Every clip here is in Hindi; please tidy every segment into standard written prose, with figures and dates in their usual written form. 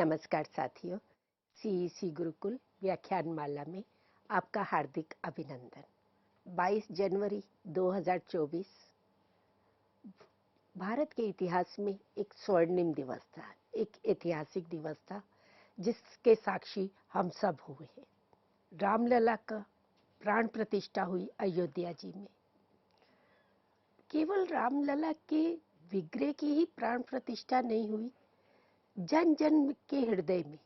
नमस्कार साथियों, सीईसी गुरुकुल व्याख्यान माला में आपका हार्दिक अभिनंदन। 22 जनवरी 2024 भारत के इतिहास में एक स्वर्णिम दिवस था, एक ऐतिहासिक दिवस था जिसके साक्षी हम सब हुए हैं। रामलला का प्राण प्रतिष्ठा हुई अयोध्या जी में। केवल रामलला के विग्रह की ही प्राण प्रतिष्ठा नहीं हुई, जन जन के हृदय में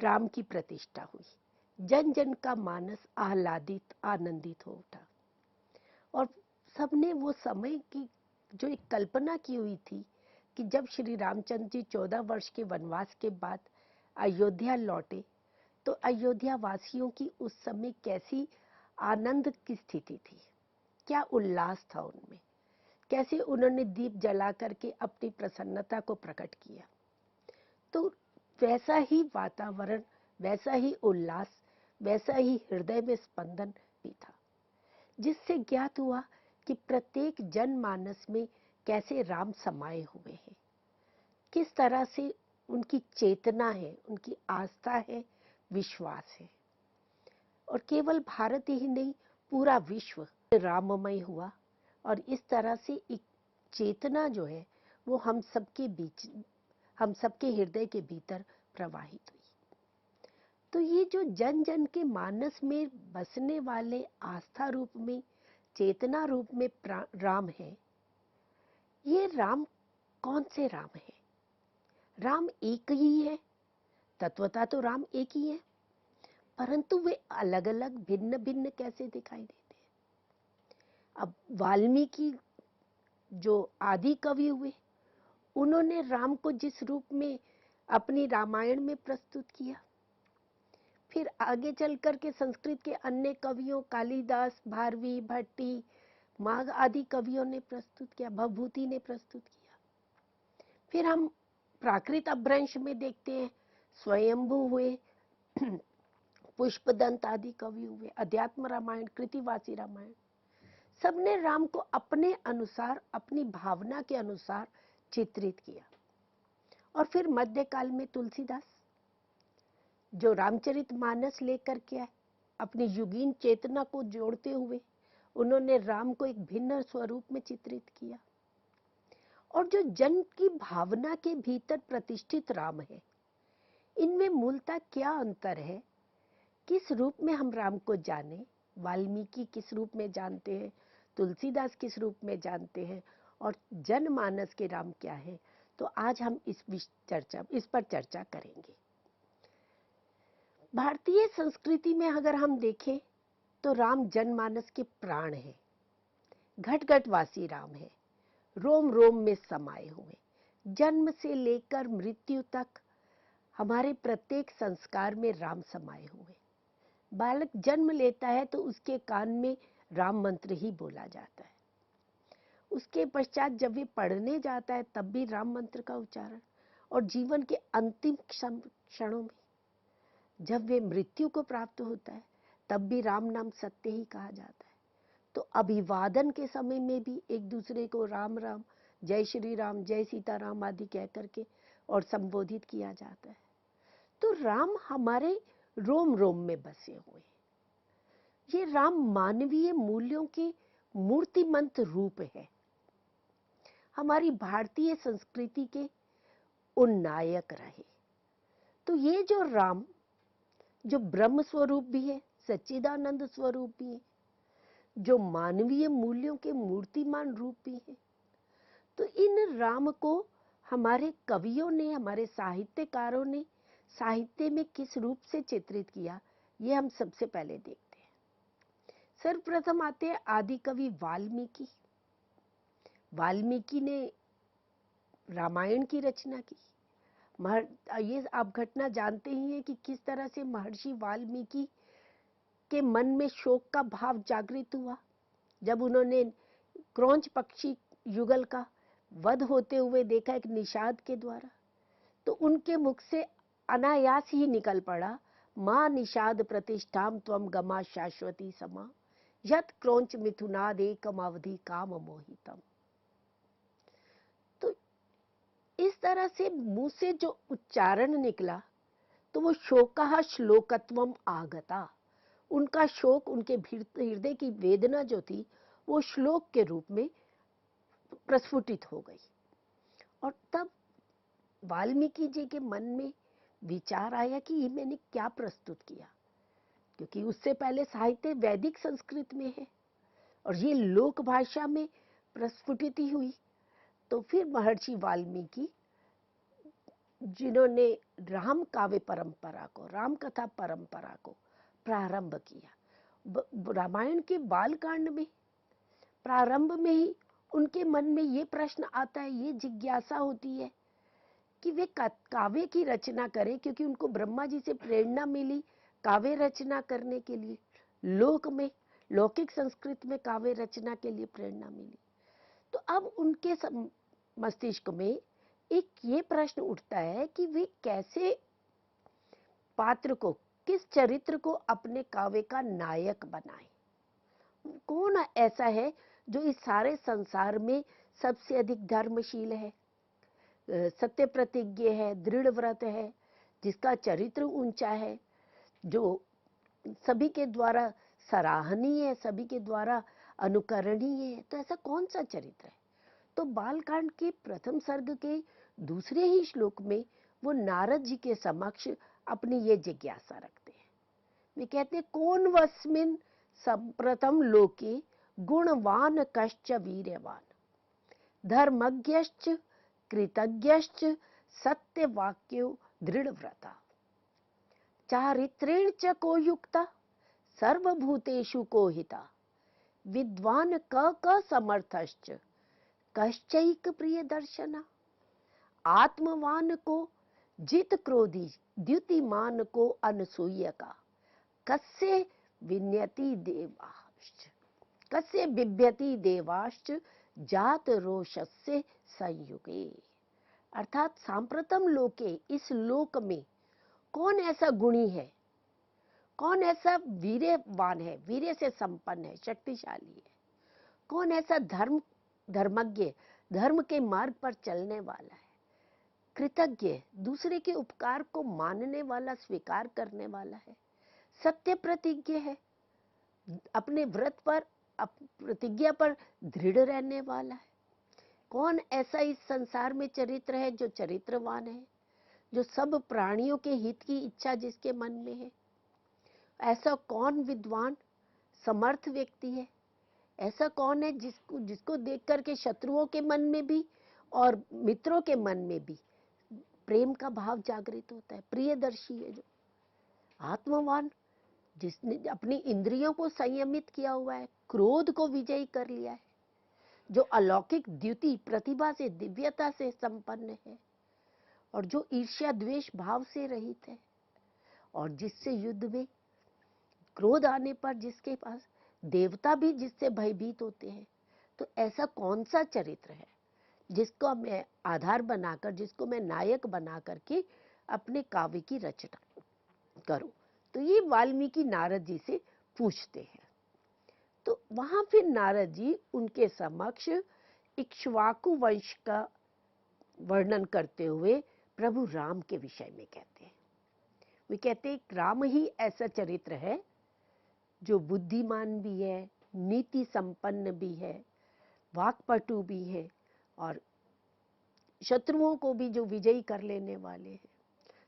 राम की प्रतिष्ठा हुई। जन जन का मानस आह्लादित आनंदित हो उठा और सबने वो समय की जो एक कल्पना की हुई थी कि जब श्री रामचंद्र जी 14 वर्ष के वनवास के बाद अयोध्या लौटे तो अयोध्या वासियों की उस समय कैसी आनंद की स्थिति थी, क्या उल्लास था उनमें, कैसे उन्होंने दीप जला करके अपनी प्रसन्नता को प्रकट किया। तो वैसा ही वातावरण, वैसा ही उल्लास, वैसा ही हृदय में स्पंदन भी था, जिससे ज्ञात हुआ कि प्रत्येक जनमानस में कैसे राम समाये हुए हैं, किस तरह से उनकी चेतना है, उनकी आस्था है, विश्वास है। और केवल भारत ही नहीं, पूरा विश्व राममय हुआ और इस तरह से एक चेतना जो है वो हम सबके बीच, हम सबके हृदय के भीतर प्रवाहित हुई। तो ये जो जन जन के मानस में बसने वाले आस्था रूप में, चेतना रूप में राम है, ये राम कौन से राम है? राम एक ही है, तत्वतः तो राम एक ही है, परंतु वे अलग अलग भिन्न भिन्न कैसे दिखाई देते हैं। अब वाल्मीकि जो आदि कवि हुए, उन्होंने राम को जिस रूप में अपनी रामायण में प्रस्तुत किया, फिर आगे चल कर के संस्कृत के अन्य कवियों कालिदास, भारवी, भट्टी, माघ आदि कवियों ने प्रस्तुत किया, भवभूति ने प्रस्तुत किया। फिर हम प्राकृत अपभ्रंश में देखते हैं स्वयंभू हुए, पुष्पदंत आदि कवि हुए, अध्यात्म रामायण, कृतिवासी रामायण, सबने राम को अपने अनुसार, अपनी भावना के अनुसार चित्रित किया। और फिर मध्यकाल में तुलसीदास जो रामचरितमानस लेकर के आए, अपनी युगीन चेतना को जोड़ते हुए उन्होंने राम को एक भिन्न स्वरूप में चित्रित किया। और जो जन की भावना के भीतर प्रतिष्ठित राम है, इनमें मूलतः क्या अंतर है, किस रूप में हम राम को जाने, वाल्मीकि किस रूप में जानते हैं, तुलसीदास किस रूप में जानते हैं, और जनमानस के राम क्या है, तो आज हम इस पर चर्चा करेंगे। भारतीय संस्कृति में अगर हम देखें तो राम जनमानस के प्राण है, घट घट वासी राम है, रोम रोम में समाये हुए, जन्म से लेकर मृत्यु तक हमारे प्रत्येक संस्कार में राम समाये हुए। बालक जन्म लेता है तो उसके कान में राम मंत्र ही बोला जाता है, उसके पश्चात जब वे पढ़ने जाता है तब भी राम मंत्र का उच्चारण, और जीवन के अंतिम क्षणों में जब वे मृत्यु को प्राप्त होता है तब भी राम नाम सत्य ही कहा जाता है। तो अभिवादन के समय में भी एक दूसरे को राम राम, जय श्री राम, जय सीताराम आदि कह करके और संबोधित किया जाता है। तो राम हमारे रोम रोम में बसे हुए हैं। ये राम मानवीय मूल्यों के मूर्तिमंत रूप है, हमारी भारतीय संस्कृति के उन्नायक रहे। तो ये जो राम, जो ब्रह्म स्वरूप भी है, सच्चिदानंद स्वरूप भी है, जो मानवीय मूल्यों के मूर्तिमान रूप भी है, तो इन राम को हमारे कवियों ने, हमारे साहित्यकारों ने साहित्य में किस रूप से चित्रित किया, ये हम सबसे पहले देखते हैं। सर्वप्रथम आते हैं आदि कवि वाल्मीकि। वाल्मीकि ने रामायण की रचना की। ये आप घटना जानते ही हैं कि किस तरह से महर्षि वाल्मीकि के मन में शोक का भाव जागृत हुआ जब उन्होंने क्रौंच पक्षी युगल का वध होते हुए देखा एक निषाद के द्वारा। तो उनके मुख से अनायास ही निकल पड़ा, मां निषाद प्रतिष्ठाम त्वम गमा शाश्वती समा यत क्रौंच मिथुनाद एकम अवधि काम मोहितम। तो इस तरह से मुंह से जो उच्चारण निकला तो वो शोकः श्लोकत्वम आगता, उनका शोक, उनके हृदय की वेदना जो थी वो श्लोक के रूप में प्रस्फुटित हो गई। और तब वाल्मीकि जी के मन में विचार आया कि ये मैंने क्या प्रस्तुत किया, क्योंकि उससे पहले साहित्य वैदिक संस्कृत में है और ये लोक भाषा में प्रस्फुटित हुई। तो फिर महर्षि वाल्मीकि, जिन्होंने राम काव्य परंपरा को, राम कथा परंपरा को प्रारंभ किया, रामायण के बालकांड में प्रारंभ में ही उनके मन में ये प्रश्न आता है, ये जिज्ञासा होती है कि वे काव्य की रचना करें, क्योंकि उनको ब्रह्मा जी से प्रेरणा मिली काव्य रचना करने के लिए, लोक में, लौकिक संस्कृत में काव्य रचना के लिए प्रेरणा मिली। तो अब उनके मस्तिष्क में एक ये प्रश्न उठता है कि वे कैसे पात्र को, किस चरित्र को अपने काव्य का नायक बनाएं। कौन ऐसा है जो इस सारे संसार में सबसे अधिक धर्मशील है, सत्य प्रतिज्ञ है, दृढ़ व्रत है, जिसका चरित्र ऊंचा है, जो सभी के द्वारा सराहनीय है, सभी के द्वारा अनुकरणीय है। तो ऐसा कौन सा चरित्र है? तो बालकांड के प्रथम सर्ग के दूसरे ही श्लोक में वो नारद जी के समक्ष अपनी ये जिज्ञासा रखते हैं। वे कहते हैं, कौन वस्मिन संप्रथम लोके गुणवान कश्च वीर्यवान, धर्मज्ञश्च कृतज्ञश्च सत्यवाक्यो दृढ़व्रता, चारित्रेण च को युक्ता सर्वभूतेषु को हिता, विद्वान क समर्थश्च कश्चैक प्रिय दर्शना, आत्मवान को जित क्रोधी, द्युतिमान को अनसूयका, कस्य विन्यति देवाश्च, कस्य बिभ्यति देवाश्च जात रोषस्य संयुगे। अर्थात सांप्रतम लोके, इस लोक में कौन ऐसा गुणी है, कौन ऐसा वीर्यवान है, वीर्य से संपन्न है, शक्तिशाली है, कौन ऐसा धर्मज्ञ, धर्म के मार्ग पर चलने वाला है, कृतज्ञ, दूसरे के उपकार को मानने वाला, स्वीकार करने वाला है, सत्य प्रतिज्ञ है, अपने व्रत पर, प्रतिज्ञा पर दृढ़ रहने वाला है। कौन ऐसा इस संसार में चरित्र है जो चरित्रवान है, जो सब प्राणियों के हित की इच्छा जिसके मन में है? ऐसा कौन विद्वान समर्थ व्यक्ति है? ऐसा कौन है जिसको देख करके शत्रुओं के मन में भी और मित्रों के मन में भी प्रेम का भाव जागृत होता है? प्रियदर्शी है, जो आत्मवान, जिसने अपनी इंद्रियों को संयमित किया हुआ है, क्रोध को विजयी कर लिया है, जो अलौकिक द्युति, प्रतिभा से, दिव्यता से संपन्न है, और जो ईर्ष्या द्वेष भाव से रहित है, और जिससे युद्ध में क्रोध आने पर जिसके पास देवता भी जिससे भयभीत होते हैं। तो ऐसा कौन सा चरित्र है जिसको मैं आधार बनाकर, जिसको मैं नायक बना करके अपने काव्य की रचना करूं? तो ये वाल्मीकि नारद जी से पूछते हैं। तो वहां फिर नारद जी उनके समक्ष इक्ष्वाकु वंश का वर्णन करते हुए प्रभु राम के विषय में कहते हैं। वे कहते हैं, राम ही ऐसा चरित्र है जो बुद्धिमान भी है, नीति संपन्न भी है, वाक्पटु भी है, और शत्रुओं को भी जो विजयी कर लेने वाले हैं।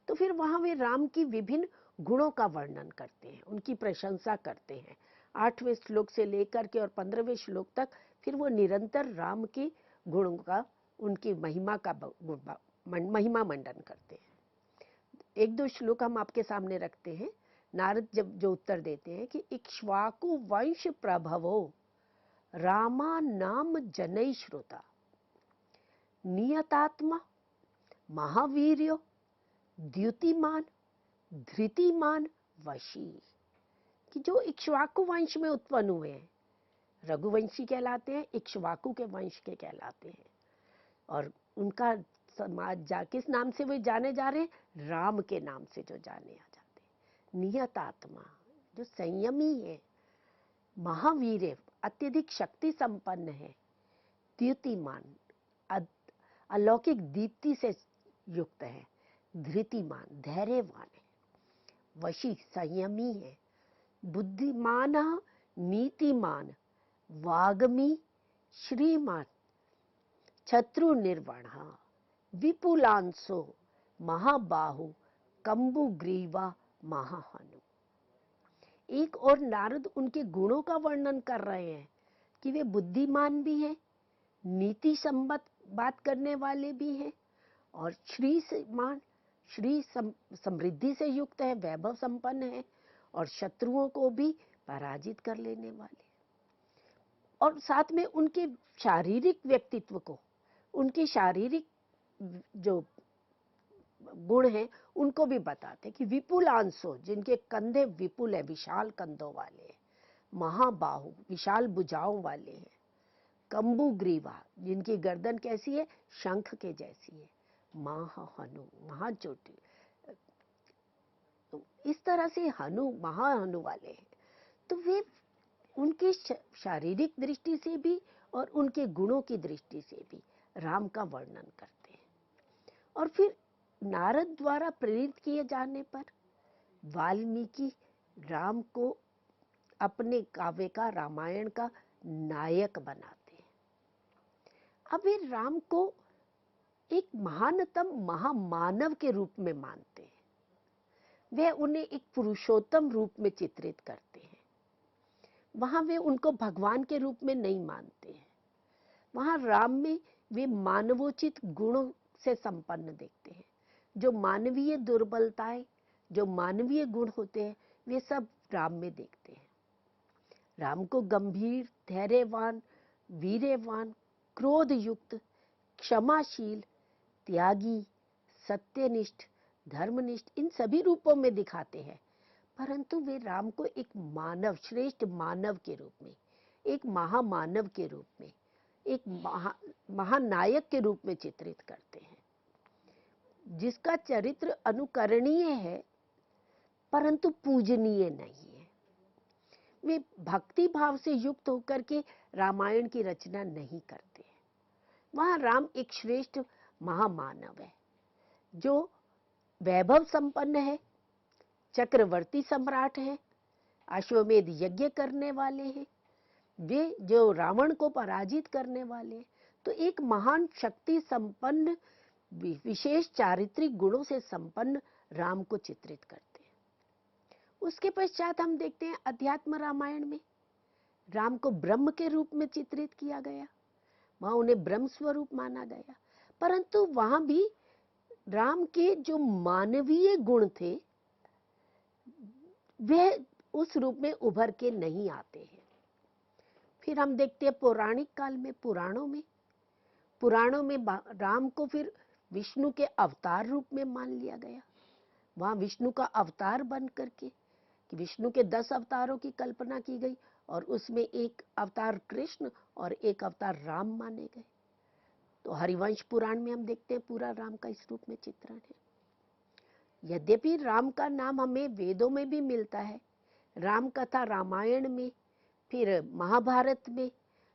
तो फिर वहां वे राम की विभिन्न गुणों का वर्णन करते हैं, उनकी प्रशंसा करते हैं। 8वें श्लोक से लेकर के और 15वें श्लोक तक फिर वो निरंतर राम के गुणों का, उनकी महिमा का महिमा मंडन करते हैं। एक दो श्लोक हम आपके सामने रखते हैं। नारद जब जो उत्तर देते हैं कि इक्ष्वाकु वंश प्रभवो रामा नाम जनई श्रुता, नियतात्मा महावीर्यो द्युतिमान धृतिमान वशी, कि जो इक्ष्वाकु वंश में उत्पन्न हुए हैं, रघुवंशी कहलाते हैं, इक्ष्वाकु के वंश के कहलाते हैं, और उनका समाज किस नाम से वे जाने जा रहे हैं? राम के नाम से जो जाने आ जाते हैं। नियत आत्मा, जो संयमी है, महावीर, अत्यधिक शक्ति संपन्न है, द्युतिमान, अलौकिक दीप्ति से युक्त है, धृतिमान, धैर्यवान है, वशी, संयमी है, बुद्धिमान, नीतिमान, वाग्मी, श्रीमान, शत्रु निर्वण, विपुलांशो, महाबाहु, कंबुग्रीवा, महाहनु। एक और नारद उनके गुणों का वर्णन कर रहे हैं कि वे बुद्धिमान भी हैं, नीति संबत बात करने वाले भी हैं, और श्रीमान, श्री समृद्धि से युक्त है, वैभव संपन्न है, और शत्रुओं को भी पराजित कर लेने वाले, और साथ में उनके शारीरिक व्यक्तित्व को, उनके शारीरिक जो गुण हैं उनको भी बताते कि विपुलांशो, जिनके कंधे विपुल है, विशाल कंधों वाले हैं, महाबाहु, विशाल भुजाओं वाले हैं, कंबुग्रीवा, जिनकी गर्दन कैसी है, शंख के जैसी है, महाहनु, महाचोटी। तो इस तरह से हनु, महाहनु वाले हैं। तो वे उनके शारीरिक दृष्टि से भी और उनके गुणों की दृष्टि से भी राम का वर्णन करते हैं। और फिर नारद द्वारा प्रेरित किए जाने पर वाल्मीकि राम को अपने काव्य का, रामायण का नायक बनाते हैं। अब वे राम को एक महानतम महामानव के रूप में मानते हैं, वे उन्हें एक पुरुषोत्तम रूप में चित्रित करते हैं। वहां वे उनको भगवान के रूप में नहीं मानते हैं, वहां राम में वे मानवोचित गुणों से संपन्न देखते हैं। जो मानवीय दुर्बलताएं, जो मानवीय गुण होते हैं, वे सब राम में देखते हैं। राम को गंभीर, धैर्यवान, वीर्यवान, क्रोध युक्त, क्षमाशील, त्यागी, सत्यनिष्ठ, धर्मनिष्ठ, इन सभी रूपों में दिखाते हैं। परंतु वे राम को एक मानव, श्रेष्ठ मानव के रूप में, एक महामानव के रूप में, एक महानायक के रूप में चित्रित करते हैं, जिसका चरित्र अनुकरणीय है परंतु पूजनीय नहीं है। वे भक्ति भाव से युक्त होकर के रामायण की रचना नहीं करते हैं। वहां राम एक श्रेष्ठ महामानव है, जो वैभव संपन्न है, चक्रवर्ती सम्राट है, अश्वमेध यज्ञ करने वाले हैं, वे जो रावण को पराजित करने वाले हैं। तो एक महान शक्ति संपन्न, विशेष चारित्रिक गुणों से संपन्न राम को चित्रित करते हैं। उसके पश्चात हम देखते हैं अध्यात्म रामायण में राम को ब्रह्म के रूप में चित्रित किया गया, वहां उन्हें ब्रह्म स्वरूप माना गया। परंतु वहां भी राम के जो मानवीय गुण थे वे उस रूप में उभर के नहीं आते हैं। फिर हम देखते हैं पौराणिक काल में, पुराणों में राम को फिर विष्णु के अवतार रूप में मान लिया गया। वहां विष्णु का अवतार बन करके, कि विष्णु के 10 अवतारों की कल्पना की गई और उसमें एक अवतार कृष्ण और एक अवतार राम माने गए। तो हरिवंश पुराण में हम देखते हैं पूरा राम का इस रूप में चित्रण है। यद्यपि राम का नाम हमें वेदों में भी मिलता है, राम कथा रामायण में, फिर महाभारत में,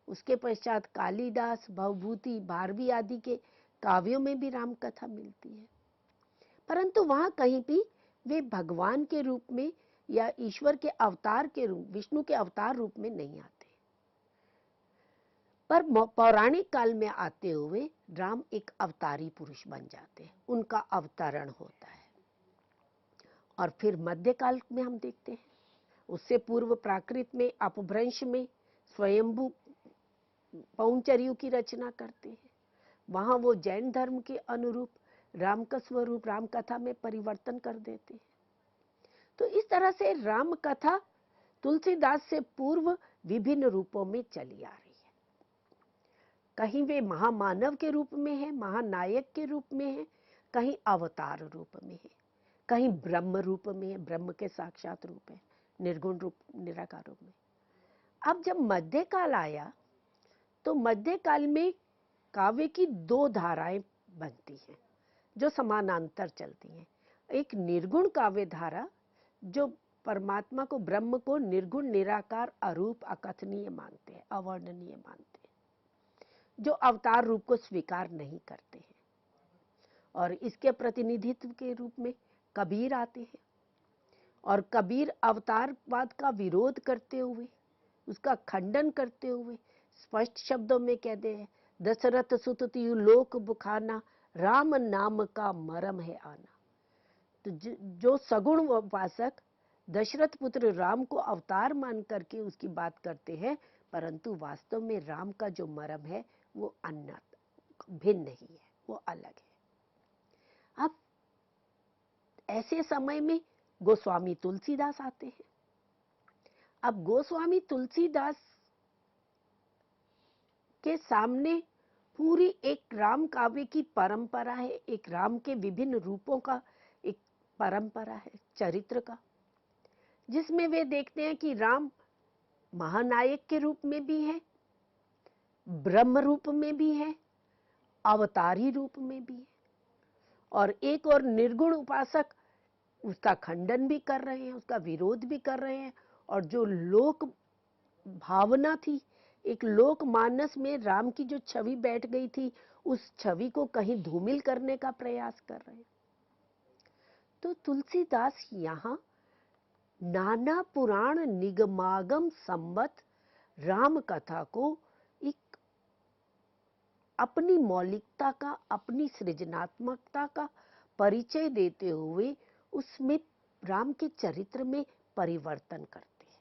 उसके पश्चात कालिदास, भवभूति, भारवी आदि के काव्यों में भी राम कथा मिलती है, परंतु वहां कहीं भी वे भगवान के रूप में या ईश्वर के अवतार के रूप, विष्णु के अवतार रूप में नहीं आते। पर पौराणिक काल में आते हुए राम एक अवतारी पुरुष बन जाते हैं, उनका अवतरण होता है। और फिर मध्यकाल में हम देखते हैं, उससे पूर्व प्राकृत में, अपभ्रंश में स्वयंभू पौंचर्यु की रचना करते हैं। वहां वो जैन धर्म के अनुरूप राम का स्वरूप राम कथा में परिवर्तन कर देते हैं। तो इस तरह से राम कथा तुलसीदास से पूर्व विभिन्न रूपों में चली आ रही है। कहीं वे महामानव के रूप में है, महानायक के रूप में है, कहीं अवतार रूप में है, कहीं ब्रह्म रूप में है, ब्रह्म के साक्षात रूप है, निर्गुण रूप, निराकार रूप में। अब जब मध्यकाल आया तो मध्यकाल में काव्य की 2 धाराएं बनती हैं जो समानांतर चलती हैं। एक निर्गुण काव्य धारा जो परमात्मा को, ब्रह्म को निर्गुण, निराकार, अरूप, अकथनीय मानते हैं, अवर्णनीय मानते हैं, जो अवतार रूप को स्वीकार नहीं करते हैं। और इसके प्रतिनिधित्व के रूप में कबीर आते हैं, और कबीर अवतारवाद का विरोध करते हुए, उसका खंडन करते हुए स्पष्ट शब्दों में कहते हैं, दशरथ सुत तियु लोक बुखाना, राम नाम का मरम है आना। तो जो सगुण उपासक दशरथ पुत्र राम को अवतार मान करके उसकी बात करते हैं, परंतु वास्तव में राम का जो मरम है वो अन्य भिन्न नहीं है, वो अलग है। अब ऐसे समय में गोस्वामी तुलसीदास आते हैं। अब गोस्वामी तुलसीदास के सामने पूरी एक राम काव्य की परंपरा है, एक राम के विभिन्न रूपों का एक परंपरा है, चरित्र का, जिसमें वे देखते हैं कि राम महानायक के रूप में भी है, ब्रह्म रूप में भी है, अवतारी रूप में भी है, और एक और निर्गुण उपासक उसका खंडन भी कर रहे हैं, उसका विरोध भी कर रहे हैं, और जो लोक भावना थी, एक लोक मानस में राम की जो छवि बैठ गई थी, उस छवि को कहीं धूमिल करने का प्रयास कर रहे हैं। तो तुलसीदास यहाँ नाना पुराण निगमागम संबत राम कथा को एक अपनी मौलिकता का, अपनी सृजनात्मकता का परिचय देते हुए उसमें राम के चरित्र में परिवर्तन करते हैं।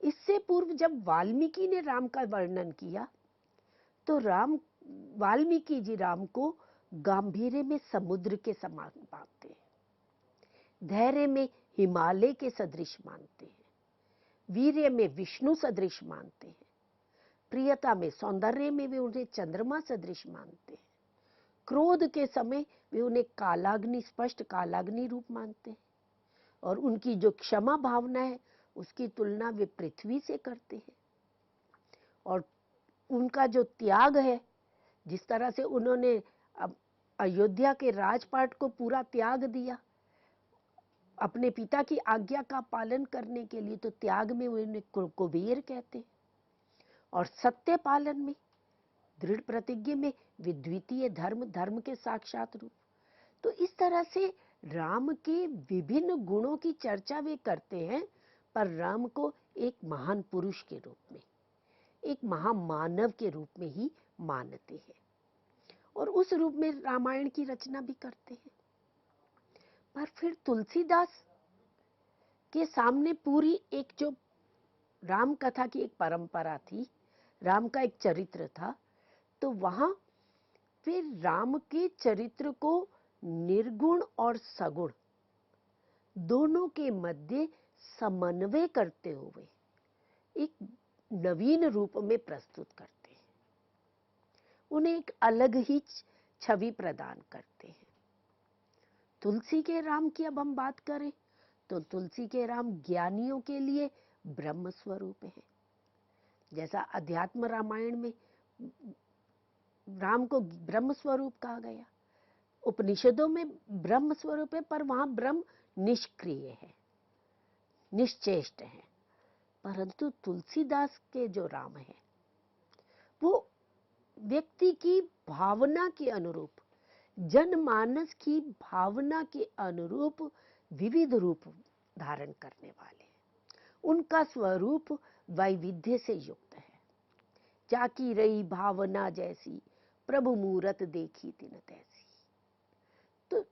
इससे पूर्व जब वाल्मीकि ने राम का वर्णन किया तो वाल्मीकि जी राम को गांधीर्य में समुद्र के समान मानते हैं, धैर्य में हिमालय के सदृश मानते हैं, वीर्य में विष्णु सदृश मानते हैं, प्रियता में, सौंदर्य में वे उन्हें चंद्रमा सदृश मानते हैं, क्रोध के समय वे उन्हें कालाग्नि, स्पष्ट कालाग्नि रूप मानते हैं, और उनकी जो क्षमा भावना है उसकी तुलना वे पृथ्वी से करते हैं, और उनका जो त्याग है, जिस तरह से उन्होंने अयोध्या के राजपाट को पूरा त्याग दिया अपने पिता की आज्ञा का पालन करने के लिए, तो त्याग में उन्हें कुबेर कहते हैं, और सत्य पालन में, दृढ़ प्रतिज्ञा में विद्वितीय धर्म, धर्म के साक्षात रूप। तो इस तरह से राम के विभिन्न गुणों की चर्चा वे करते हैं, पर राम को एक महान पुरुष के रूप में, एक महामानव के रूप में ही मानते हैं, और उस रूप में रामायण की रचना भी करते हैं। पर फिर तुलसीदास के सामने पूरी एक जो राम कथा की एक परंपरा थी, राम का एक चरित्र था, तो वहां फिर राम के चरित्र को निर्गुण और सगुण दोनों के मध्य समन्वय करते हुए एक नवीन रूप में प्रस्तुत करते हैं, उन्हें एक अलग ही छवि प्रदान करते हैं। तुलसी के राम की अब हम बात करें तो तुलसी के राम ज्ञानियों के लिए ब्रह्म स्वरूप है। जैसा अध्यात्म रामायण में राम को ब्रह्म स्वरूप कहा गया, उपनिषदों में ब्रह्म स्वरूप है, पर वहां ब्रह्म निष्क्रिय है, निश्चेष्ट है। परंतु तुलसीदास के जो राम है वो व्यक्ति की भावना के अनुरूप, जनमानस की भावना के अनुरूप विविध रूप धारण करने वाले हैं। उनका स्वरूप वैविध्य से युक्त है। जाकी रही भावना जैसी, प्रभु मूरत देखी तिन तैसी। तो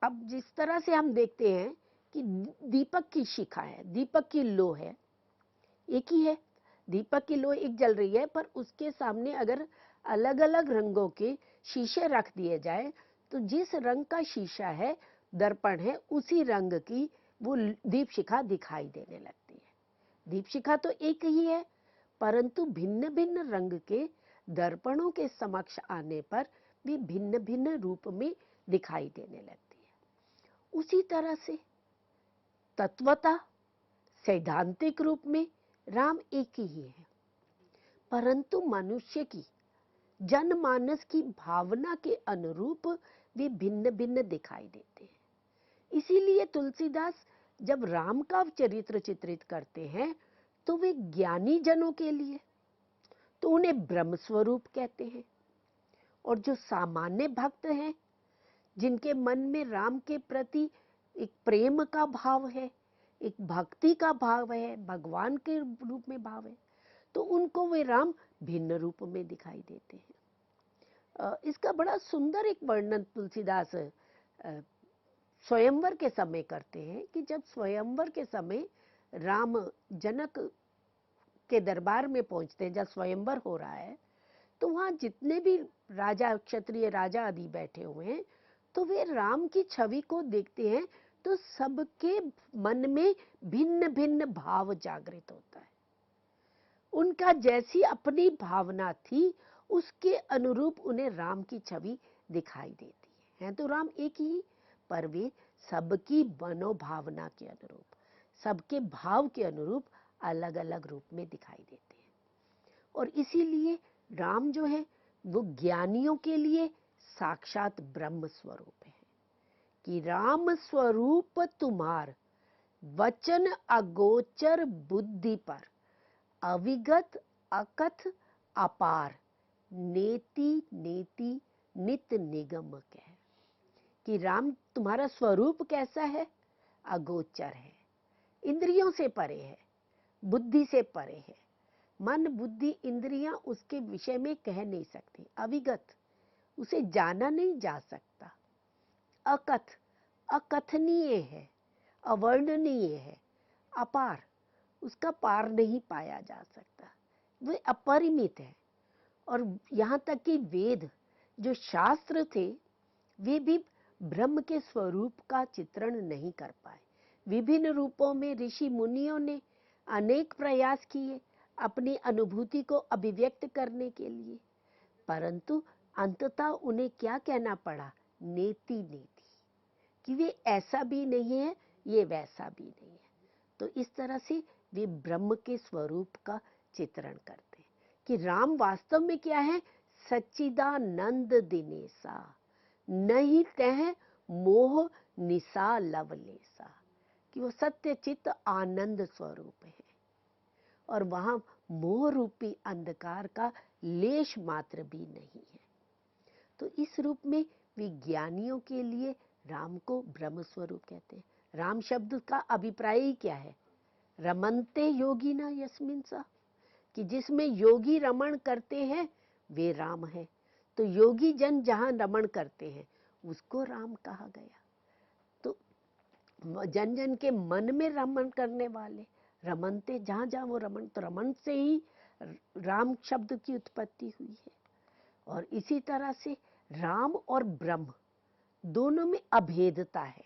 अब जिस तरह से हम देखते हैं कि दीपक की शिखा है, दीपक की लो है, एक ही है, दीपक की लो एक जल रही है, पर उसके सामने अगर अलग अलग रंगों के शीशे रख दिए जाए तो जिस रंग का शीशा है, दर्पण है, उसी रंग की वो दीप शिखा दिखाई देने लगती है। दीप शिखा तो एक ही है, परंतु भिन्न भिन्न रंग के दर्पणों के समक्ष आने पर भी भिन्न भिन्न रूप में दिखाई देने लगती है। उसी तरह से तत्वतः सैद्धांतिक रूप में राम एक ही है, परंतु मनुष्य की जनमानस की भावना के अनुरूप वे भिन्न भिन्न दिखाई देते हैं। इसीलिए तुलसीदास जब राम का चरित्र चित्रित करते हैं तो वे ज्ञानी जनों के लिए, तो उन्हें ब्रह्म स्वरूप कहते हैं। और जो सामान्य भक्त हैं, जिनके मन में राम के प्रति एक प्रेम का भाव है, एक भक्ति का भाव है, भगवान के रूप में भाव है, तो उनको वे राम भिन्न रूप में दिखाई देते हैं। इसका बड़ा सुंदर एक वर्णन तुलसीदास स्वयंवर के समय करते हैं कि जब स्वयंवर के समय राम जनक के दरबार में पहुंचते हैं, जब स्वयंवर हो रहा है, तो वहां जितने भी राजा, क्षत्रिय राजा आदि बैठे हुए हैं, तो वे राम की छवि को देखते हैं तो सबके मन में भिन्न भिन्न भाव जागृत होता है। उनका जैसी अपनी भावना थी, उसके अनुरूप उन्हें राम की छवि दिखाई देती है तो राम एक ही, पर वे सबकी मनोभावना के अनुरूप, सबके भाव के अनुरूप अलग अलग रूप में दिखाई देते हैं। और इसीलिए राम जो है वो ज्ञानियों के लिए साक्षात ब्रह्म स्वरूप है कि राम स्वरूप तुम्हार वचन अगोचर बुद्धि पर, अविगत अकथ अपार, नेति नेति नित निगम कह। कि राम तुम्हारा स्वरूप कैसा है? अगोचर है, इंद्रियों से परे है, बुद्धि से परे है। मन बुद्धि इंद्रियां उसके विषय में कह नहीं सकती। अविगत, उसे जाना नहीं जा सकता। अकथ, अकथनीय है, अवर्णनीय है। अपार, उसका पार नहीं पाया जा सकता, वे अपरिमित है। और यहाँ तक कि वेद, जो शास्त्र थे, वे भी ब्रह्म के स्वरूप का चित्रण नहीं कर पाए। विभिन्न रूपों में ऋषि मुनियों ने अनेक प्रयास किए अपनी अनुभूति को अभिव्यक्त करने के लिए, परंतु अंततः उन्हें क्या कहना पड़ा? नेति नेति, कि वे ऐसा भी नहीं है, ये वैसा भी नहीं है। तो इस तरह से वे ब्रह्म के स्वरूप का चित्रण करते हैं कि राम वास्तव में क्या है? सच्चिदानंद दिनेसा, नहीं तह मोह निसा लवलेसा, कि वो सत्य चित्त आनंद स्वरूप है और वहां मोह रूपी अंधकार का लेश मात्र भी नहीं है। तो इस रूप में विज्ञानियों के लिए राम को ब्रह्म स्वरूप कहते हैं। राम शब्द का अभिप्राय ही क्या है? रमनते योगिना यस्मिन सा, कि जिसमें योगी रमण करते हैं वे राम है। तो योगी जन जहां रमण करते हैं उसको राम कहा गया। तो जन जन के मन में रमण करने वाले, रमनते, जहां जहां वो रमण, तो रमन से ही राम शब्द की उत्पत्ति हुई है। और इसी तरह से राम और ब्रह्म दोनों में अभेदता है,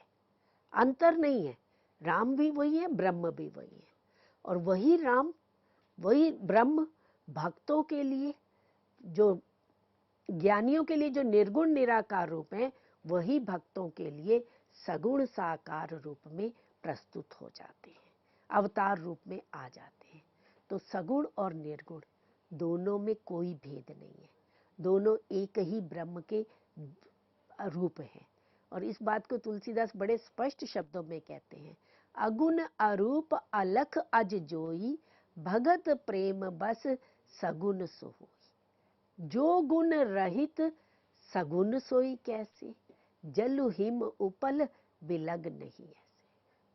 अंतर नहीं है। राम भी वही है, ब्रह्म भी वही है। और वही राम, वही ब्रह्म भक्तों के लिए, जो ज्ञानियों के लिए जो निर्गुण निराकार रूप है, वही भक्तों के लिए सगुण साकार रूप में प्रस्तुत हो जाते हैं, अवतार रूप में आ जाते हैं। तो सगुण और निर्गुण दोनों में कोई भेद नहीं है, दोनों एक ही ब्रह्म के रूप हैं। और इस बात को तुलसीदास बड़े स्पष्ट शब्दों में कहते हैं, अगुण अरूप अलख अज जोई, भगत प्रेम बस सगुण सो होई। जो गुण रहित सगुण सोई कैसे, जलु हिम उपल बिलग नहीं ऐसे।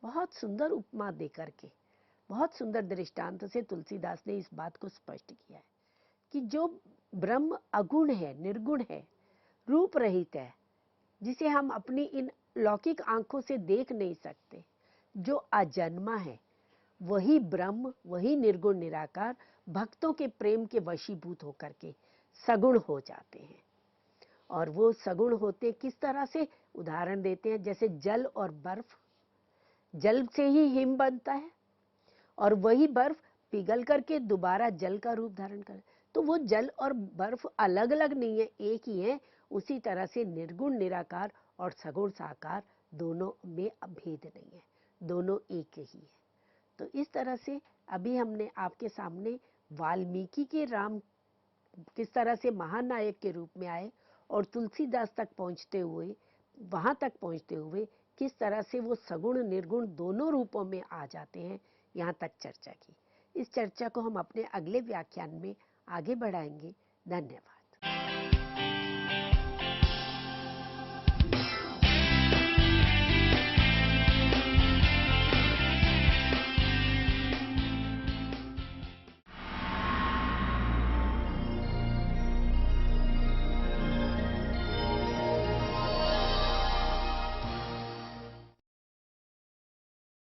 बहुत सुंदर उपमा देकर के, बहुत सुंदर दृष्टांत से तुलसीदास ने इस बात को स्पष्ट किया है कि जो ब्रह्म अगुण है, निर्गुण है, रूप रहित है, जिसे हम अपनी इन लौकिक आंखों से देख नहीं सकते, जो अजन्मा है, वही ब्रह्म, वही निर्गुण निराकार भक्तों के प्रेम के वशीभूत होकर के सगुण हो जाते हैं। और वो सगुण होते किस तरह से? उदाहरण देते हैं, जैसे जल और बर्फ, जल से ही हिम बनता है और वही बर्फ पिघल करके दोबारा जल का रूप धारण कर। तो वो जल और बर्फ अलग अलग नहीं है, एक ही है। उसी तरह से निर्गुण निराकार और सगुण साकार दोनों में भेद नहीं है, दोनों एक ही है। तो इस तरह से अभी हमने आपके सामने वाल्मीकि के राम किस तरह से महानायक के रूप में आए और तुलसीदास तक पहुंचते हुए, वहां तक पहुंचते हुए किस तरह से वो सगुण निर्गुण दोनों रूपों में आ जाते हैं, यहाँ तक चर्चा की। इस चर्चा को हम अपने अगले व्याख्यान में आगे बढ़ाएंगे। धन्यवाद।